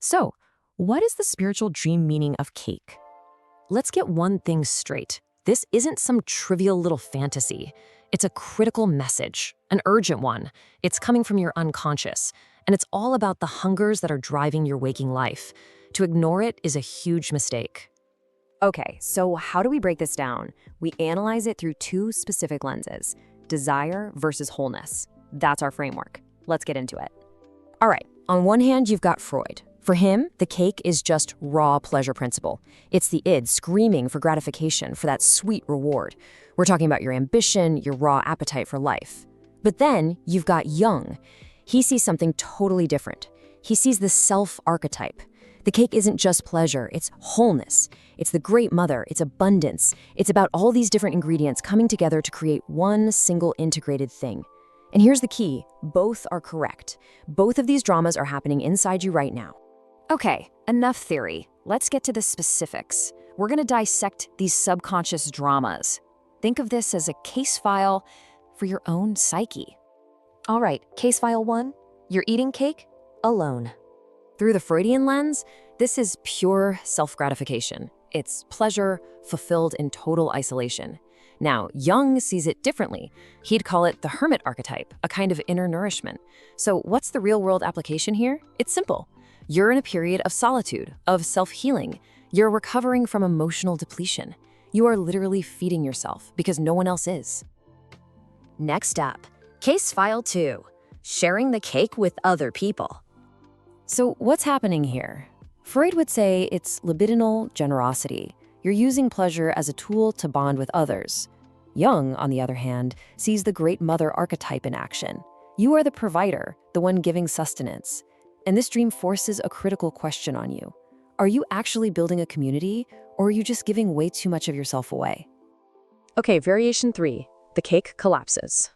So, what is the spiritual dream meaning of cake? Let's get one thing straight. This isn't some trivial little fantasy. It's a critical message, an urgent one. It's coming from your unconscious, and it's all about the hungers that are driving your waking life. To ignore it is a huge mistake. Okay, so how do we break this down? We analyze it through two specific lenses: desire versus wholeness. That's our framework. Let's get into it. All right, on one hand, you've got Freud. For him, the cake is just raw pleasure principle. It's the id screaming for gratification, for that sweet reward. We're talking about your ambition, your raw appetite for life. But then you've got Jung. He sees something totally different. He sees the self archetype. The cake isn't just pleasure, it's wholeness. It's the great mother, it's abundance. It's about all these different ingredients coming together to create one single integrated thing. And here's the key, both are correct. Both of these dramas are happening inside you right now. Okay, enough theory. Let's get to the specifics. We're going to dissect these subconscious dramas. Think of this as a case file for your own psyche. All right, case file 1, you're eating cake alone. Through the Freudian lens, this is pure self-gratification. It's pleasure fulfilled in total isolation. Now, Jung sees it differently. He'd call it the hermit archetype, a kind of inner nourishment. So what's the real-world application here? It's simple. You're in a period of solitude, of self-healing. You're recovering from emotional depletion. You are literally feeding yourself because no one else is. Next up, case file 2, sharing the cake with other people. So what's happening here? Freud would say it's libidinal generosity. You're using pleasure as a tool to bond with others. Jung, on the other hand, sees the great mother archetype in action. You are the provider, the one giving sustenance. And this dream forces a critical question on you. Are you actually building a community, or are you just giving way too much of yourself away? Okay, variation 3, the cake collapses.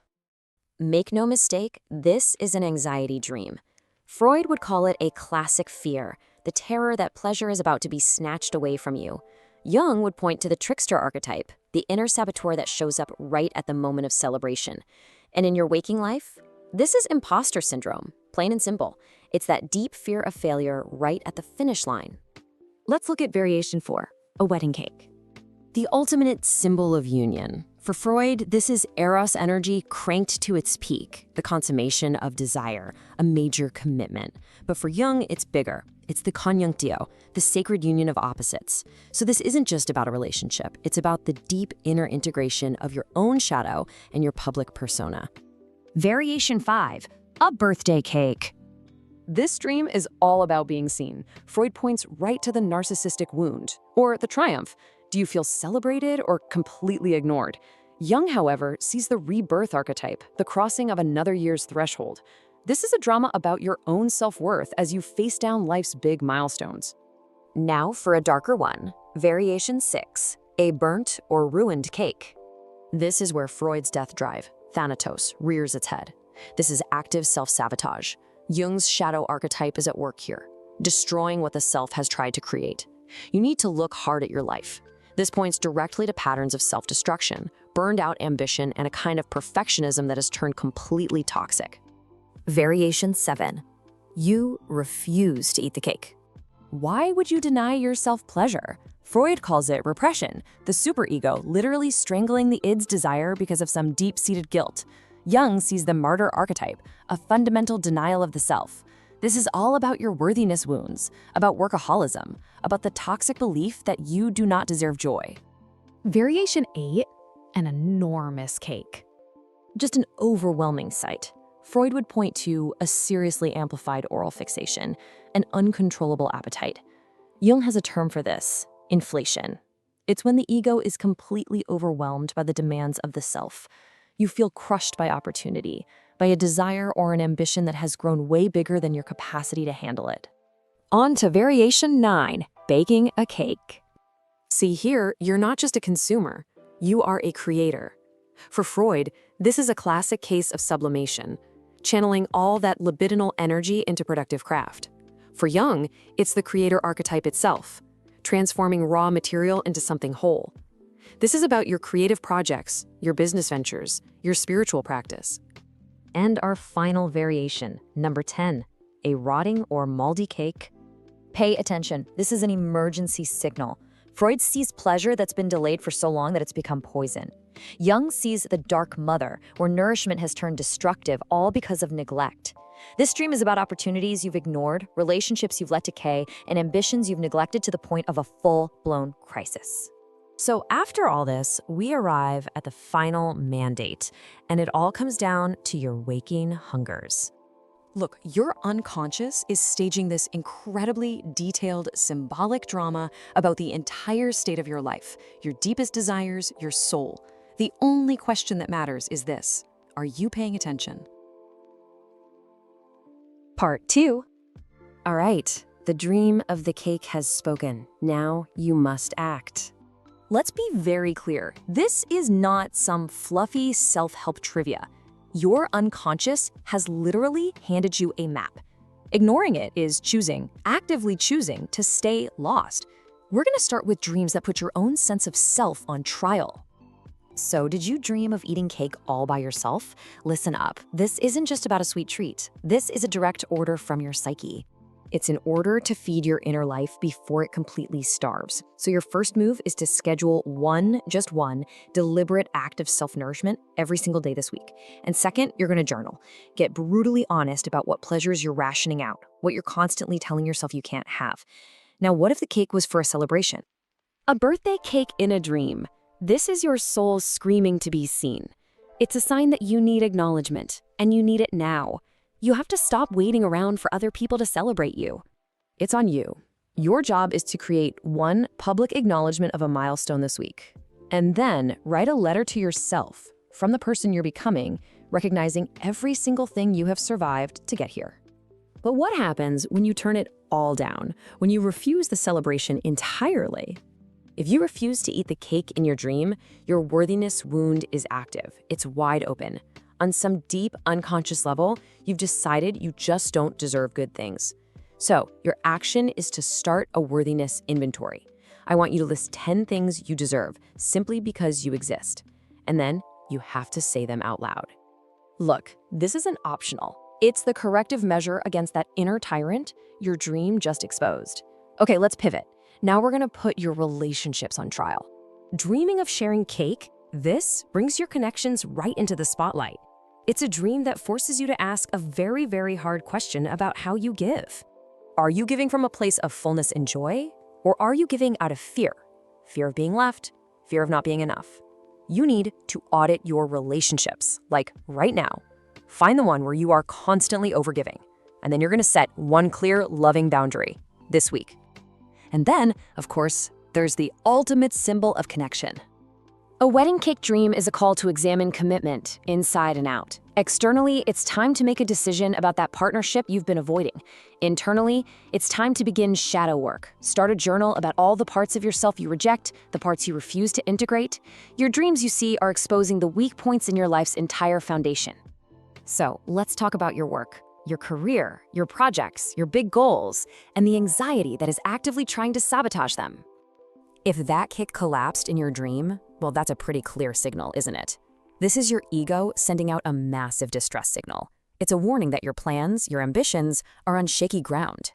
Make no mistake, this is an anxiety dream. Freud would call it a classic fear, the terror that pleasure is about to be snatched away from you. Jung would point to the trickster archetype, the inner saboteur that shows up right at the moment of celebration. And in your waking life, this is imposter syndrome, plain and simple. It's that deep fear of failure right at the finish line. Let's look at variation 4, a wedding cake. The ultimate symbol of union. For Freud, this is eros energy cranked to its peak, the consummation of desire, a major commitment. But for Jung, it's bigger. It's the conjunctio, the sacred union of opposites. So this isn't just about a relationship. It's about the deep inner integration of your own shadow and your public persona. Variation 5, a birthday cake. This dream is all about being seen. Freud points right to the narcissistic wound, or the triumph. Do you feel celebrated or completely ignored? Jung, however, sees the rebirth archetype, the crossing of another year's threshold. This is a drama about your own self-worth as you face down life's big milestones. Now for a darker one, variation 6, a burnt or ruined cake. This is where Freud's death drive, Thanatos, rears its head. This is active self-sabotage. Jung's shadow archetype is at work here, destroying what the self has tried to create. You need to look hard at your life. This points directly to patterns of self-destruction, burned out ambition, and a kind of perfectionism that has turned completely toxic. Variation 7. You refuse to eat the cake. Why would you deny yourself pleasure? Freud calls it repression, the superego literally strangling the id's desire because of some deep-seated guilt. Jung sees the martyr archetype, a fundamental denial of the self. This is all about your worthiness wounds, about workaholism, about the toxic belief that you do not deserve joy. Variation 8, an enormous cake. Just an overwhelming sight. Freud would point to a seriously amplified oral fixation, an uncontrollable appetite. Jung has a term for this, inflation. It's when the ego is completely overwhelmed by the demands of the self. You feel crushed by opportunity, by a desire or an ambition that has grown way bigger than your capacity to handle it. On to variation 9, baking a cake. See here, you're not just a consumer, you are a creator. For Freud, this is a classic case of sublimation, channeling all that libidinal energy into productive craft. For Jung, it's the creator archetype itself, transforming raw material into something whole. This is about your creative projects, your business ventures, your spiritual practice. And our final variation, number 10, a rotting or moldy cake. Pay attention. This is an emergency signal. Freud sees pleasure that's been delayed for so long that it's become poison. Jung sees the dark mother, where nourishment has turned destructive, all because of neglect. This dream is about opportunities you've ignored, relationships you've let decay, and ambitions you've neglected to the point of a full-blown crisis. So after all this, we arrive at the final mandate, and it all comes down to your waking hungers. Look, your unconscious is staging this incredibly detailed, symbolic drama about the entire state of your life, your deepest desires, your soul. The only question that matters is this: are you paying attention? Part 2. All right, the dream of the cake has spoken. Now you must act. Let's be very clear. This is not some fluffy self-help trivia. Your unconscious has literally handed you a map. Ignoring it is actively choosing to stay lost. We're going to start with dreams that put your own sense of self on trial. So, did you dream of eating cake all by yourself? Listen up. This isn't just about a sweet treat. This is a direct order from your psyche. It's an order to feed your inner life before it completely starves. So your first move is to schedule just one, deliberate act of self-nourishment every single day this week. And second, you're going to journal. Get brutally honest about what pleasures you're rationing out, what you're constantly telling yourself you can't have. Now, what if the cake was for a celebration? A birthday cake in a dream. This is your soul screaming to be seen. It's a sign that you need acknowledgement, and you need it now. You have to stop waiting around for other people to celebrate you. It's on you. Your job is to create one public acknowledgement of a milestone this week, and then write a letter to yourself from the person you're becoming, recognizing every single thing you have survived to get here. But what happens when you turn it all down, when you refuse the celebration entirely? If you refuse to eat the cake in your dream, your worthiness wound is active. It's wide open. On some deep unconscious level, you've decided you just don't deserve good things. So your action is to start a worthiness inventory. I want you to list 10 things you deserve simply because you exist. And then you have to say them out loud. Look, this isn't optional. It's the corrective measure against that inner tyrant your dream just exposed. Okay, let's pivot. Now we're gonna put your relationships on trial. Dreaming of sharing cake? This brings your connections right into the spotlight. It's a dream that forces you to ask a very, very hard question about how you give. Are you giving from a place of fullness and joy? Or are you giving out of fear? Fear of being left, fear of not being enough. You need to audit your relationships, like right now. Find the one where you are constantly overgiving. And then you're gonna set one clear, loving boundary this week. And then, of course, there's the ultimate symbol of connection. A wedding cake dream is a call to examine commitment inside and out. Externally, it's time to make a decision about that partnership you've been avoiding. Internally, it's time to begin shadow work. Start a journal about all the parts of yourself you reject, the parts you refuse to integrate. Your dreams, you see, are exposing the weak points in your life's entire foundation. So let's talk about your work, your career, your projects, your big goals, and the anxiety that is actively trying to sabotage them. If that cake collapsed in your dream, well, that's a pretty clear signal, isn't it? This is your ego sending out a massive distress signal. It's a warning that your plans, your ambitions, are on shaky ground.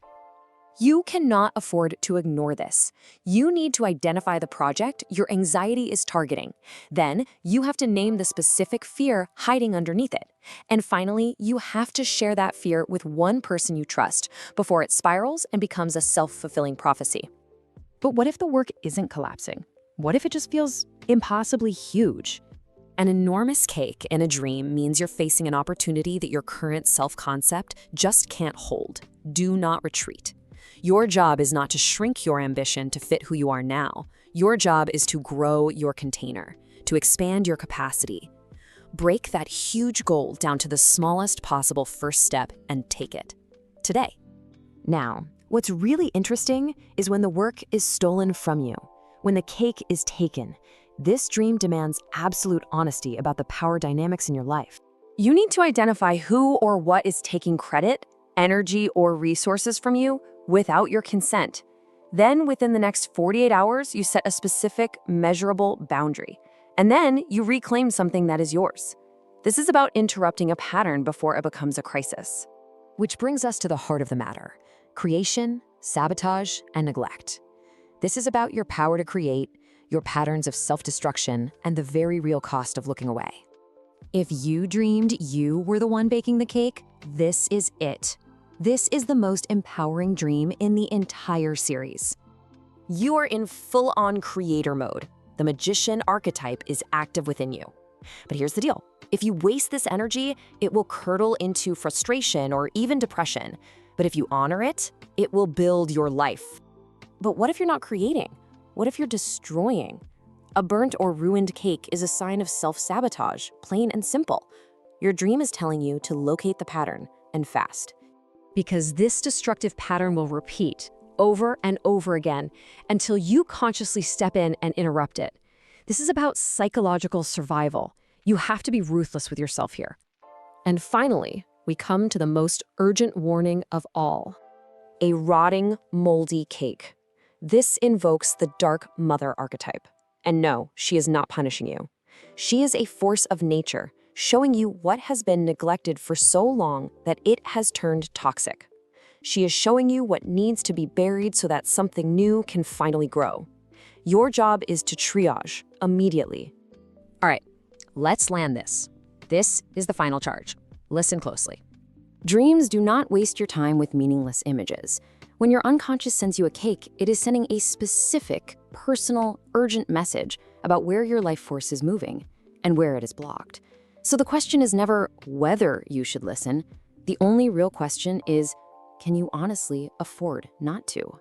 You cannot afford to ignore this. You need to identify the project your anxiety is targeting. Then, you have to name the specific fear hiding underneath it. And finally, you have to share that fear with one person you trust before it spirals and becomes a self-fulfilling prophecy. But what if the work isn't collapsing? What if it just feels impossibly huge? An enormous cake in a dream means you're facing an opportunity that your current self-concept just can't hold. Do not retreat. Your job is not to shrink your ambition to fit who you are now. Your job is to grow your container, to expand your capacity. Break that huge goal down to the smallest possible first step and take it. Today. Now, what's really interesting is when the work is stolen from you, when the cake is taken. This dream demands absolute honesty about the power dynamics in your life. You need to identify who or what is taking credit, energy, or resources from you without your consent. Then, within the next 48 hours, you set a specific, measurable boundary. And then you reclaim something that is yours. This is about interrupting a pattern before it becomes a crisis. Which brings us to the heart of the matter: creation sabotage, and neglect. This is about your power to create, your patterns of self-destruction, and the very real cost of looking away. If you dreamed you were the one baking the cake, this is it. This is the most empowering dream in the entire series. You are in full-on creator mode. The magician archetype is active within you. But here's the deal. If you waste this energy, it will curdle into frustration or even depression. But if you honor it, it will build your life. But what if you're not creating? What if you're destroying? A burnt or ruined cake is a sign of self-sabotage, plain and simple. Your dream is telling you to locate the pattern and fast. Because this destructive pattern will repeat over and over again until you consciously step in and interrupt it. This is about psychological survival. You have to be ruthless with yourself here. And finally, we come to the most urgent warning of all. A rotting, moldy cake. This invokes the dark mother archetype. And no, she is not punishing you. She is a force of nature, showing you what has been neglected for so long that it has turned toxic. She is showing you what needs to be buried so that something new can finally grow. Your job is to triage immediately. All right, let's land this. This is the final charge. Listen closely. Dreams do not waste your time with meaningless images. When your unconscious sends you a cake, it is sending a specific, personal, urgent message about where your life force is moving and where it is blocked. So the question is never whether you should listen. The only real question is, can you honestly afford not to?